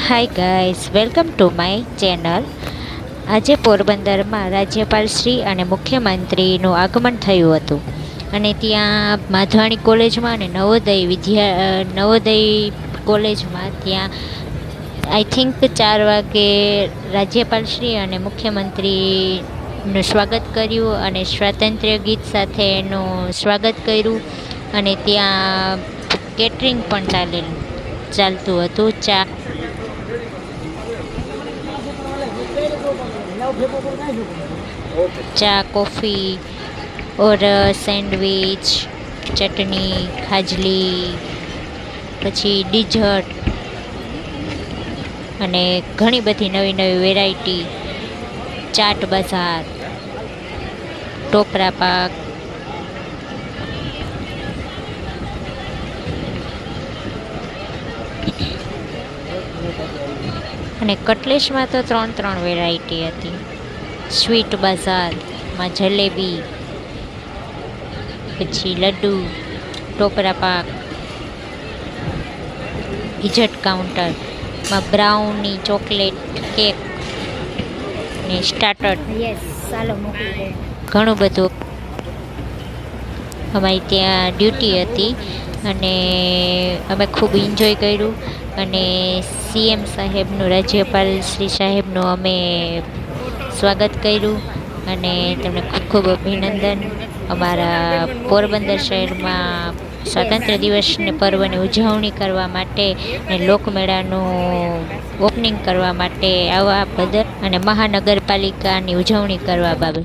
Hi guys, welcome to my channel. આજે પોરબંદરમાં રાજ્યપાલ શ્રી અને મુખ્યમંત્રીનું આગમન થયું હતું અને ત્યાં માધવાણી કોલેજમાં અને નવોદય કોલેજમાં ત્યાં આઈ થિંક 4 વાગે રાજ્યપાલ શ્રી અને મુખ્યમંત્રીનું સ્વાગત કર્યું અને સ્વાતંત્ર્ય ગીત સાથે એનું સ્વાગત કર્યું અને ત્યાં કેટરિંગ પણ ચાલતું હતું. ચા કોફી ઓર સેન્ડવિચ, ચટણી, ખાજલી, પછી ડીઝર્ટ અને ઘણી બધી નવી નવી વેરાયટી, ચાટ બજાર, ટોપરા પાક, અને કટલેશમાં તો 3 વેરાયટી હતી. સ્વીટ બજારમાં જલેબી, પછી લડ્ડુ, ટોપરા પાક, ડીઝર્ટ કાઉન્ટરમાં બ્રાઉની, ચોકલેટ કેક ને સ્ટાર્ટર, ઘણું બધું. અમારી ત્યાં ડ્યુટી હતી અને અમે ખૂબ એન્જોય કર્યું અને સીએમ સાહેબનું, રાજ્યપાલ શ્રી સાહેબનું અમે સ્વાગત કર્યું અને તેમને ખૂબ ખૂબ અભિનંદન. અમારા પોરબંદર શહેરમાં સ્વાતંત્ર્ય દિવસને પર્વની ઉજવણી કરવા માટે અને લોકમેળાનું ઓપનિંગ કરવા માટે આવવા બદલ અને મહાનગરપાલિકાની ઉજવણી કરવા બાબત